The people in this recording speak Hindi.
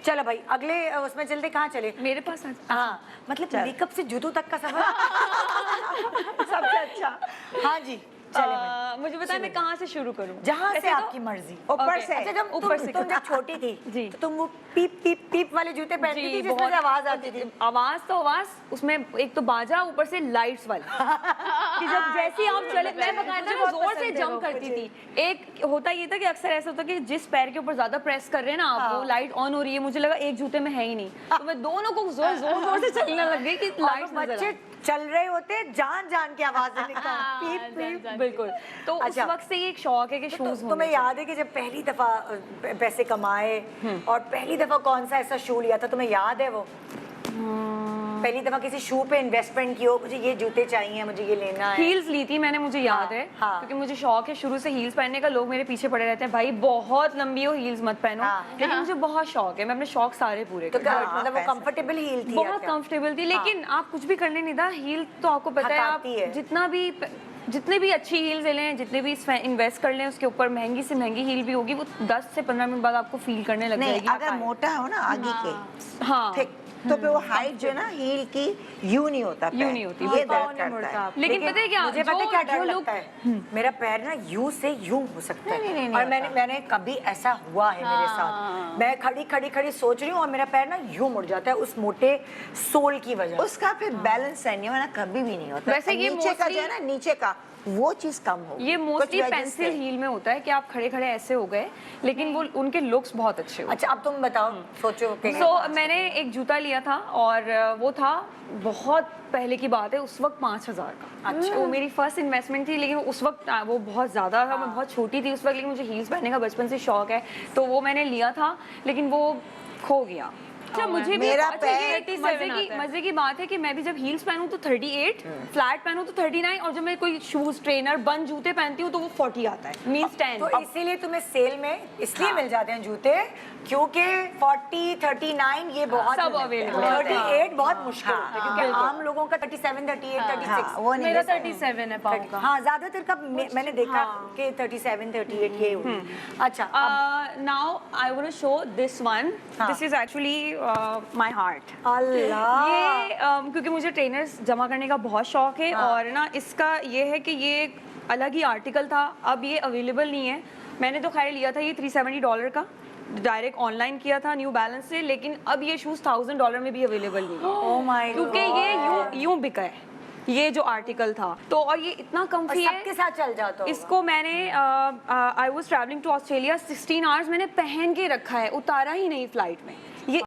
चलो भाई अगले उसमें चलते, कहाँ चले? मेरे पास हाँ मतलब मेकअप से जूतों तक का सफर सबसे अच्छा। हाँ जी चले भाई। मुझे बताएं मैं कहाँ से शुरू करूँ? जहाँ से आपकी मर्जी। ऊपर से। अच्छा जब तुम जब छोटी थी जी तो तुम वो पीप पीप पीप वाले जूते पहनती थी जिसमें से आवाज आती थी? आवाज तो आवाज, उसमें एक तो बाजा, ऊपर से लाइट्स वाली कि जब जैसे आप चले, मैं बकायदा ना जोर से जंप करती थी। एक होता ये था कि अक्सर ऐसा होता कि जिस पैर के ऊपर ज्यादा प्रेस कर रहे हैं ना आप, वो लाइट ऑन हो रही है, मुझे लगा एक जूते में है ही नहीं, तो मैं दोनों को जोर जोर से चलने लग गई कि लाइट्स बच्चे चल रहे होते जान जान की आवाज निकलता पीप पीप। बिल्कुल। तो उस वक्त से ये एक शौक है कि शूज। तुम्हें याद है कि जब पहली दफा पैसे कमाए और पहली दफा कौन सा ऐसा शू लिया था, तुम्हें याद है वो? पहली दफा किसी शू पे इन्वेस्टमेंट की हो, मुझे ये जूते चाहिए, मुझे ये लेना है। हील्स ली थी मैंने, मुझे याद है क्योंकि मुझे शौक है शुरू से हील्स पहनने का। लोग मेरे पीछे पड़े रहते हैं, भाई बहुत लंबी हो हील्स मत पहनो, लेकिन मुझे बहुत शौक है, मैं अपने शौक सारे पूरे तो मतलब वो कंफर्टेबल हील थी? बहुत कंफर्टेबल थी, लेकिन आप कुछ भी करने नहीं था, हील तो आपको पता है आप जितने भी अच्छी हील्स लें, जितने भी इन्वेस्ट कर लें उसके ऊपर, महंगी से महंगी हील भी होगी, वो 10 से 15 मिनट बाद आपको फील करने लग जाएगी। अगर मोटा हो ना आगे के, हाँ तो फिर वो हाइट जो है ना हील की यूं नहीं होता, यूं नहीं होती, ये दर्द करता है। लेकिन पता है क्या, मुझे पता है क्या डर लगता है, मेरा पैर ना यूं से यूं हो सकता है। और मैंने कभी ऐसा हुआ है मेरे साथ, मैं खड़ी सोच रही हूँ और मेरा पैर ना यूं मुड़ जाता है उस मोटे सोल की वजह। उसका फिर बैलेंस नहीं होना, कभी भी नहीं होता। वैसे ये नीचे का जो है ना, नीचे का वो चीज कम हो। ये मोस्टली पेंसिल हील में होता है कि आप खड़े खड़े ऐसे हो गए, लेकिन वो उनके लुक्स बहुत अच्छे हुए। अच्छा अब तुम बताओ, सोचो। मैंने एक जूता लिया था और वो था, बहुत पहले की बात है, उस वक्त 5000 का। अच्छा। वो मेरी फर्स्ट इन्वेस्टमेंट थी, लेकिन उस वक्त वो बहुत ज़्यादा था, मैं बहुत छोटी थी उस वक्त, लेकिन मुझे हील्स पहनने का बचपन से शौक है, तो वो मैंने लिया था, लेकिन वो खो गया। अच्छा मुझे मेरा मजे की बात है कि मैं भी जब हील्स पहनूं तो 38, फ्लैट पहनूं तो 39, और जब मैं कोई शूज ट्रेनर बंद जूते पहनती हूँ तो वो 40 आता है, मींस 10। तो इसीलिए तुम्हें सेल में इसलिए मिल जाते हैं जूते क्योंकि 40, 39 ये बहुत सब अवेलेबल, 38 बहुत मुश्किल होता है क्योंकि आम लोगों का 37, 38, 36 वो नहीं। मेरा 37 है पाऊ का। हाँ ज्यादातर का मैंने देखा कि 37, 38 ये होती है। अच्छा now I want to show this one, this is actually my heart. Allah, ये क्योंकि मुझे ट्रेनर्स जमा करने का बहुत शौक है, और ना इसका ये है कि ये एक अलग ही आर्टिकल था, अब ये अवेलेबल नहीं है। मैंने तो खैर लिया था ये $370 का, डायरेक्ट ऑनलाइन किया था न्यू बैलेंस से, लेकिन अब ये शूज $1000 में भी अवेलेबल नहीं है। ओह माय गॉड, क्योंकि ये यूं बिका है ये जो आर्टिकल था, तो और ये इतना कम्फी है, सबके साथ चल जाता होगा। इसको मैंने I was travelling to Australia, 16 hours मैंने पहन के रखा है, उतारा ही नहीं फ्लाइट में। ये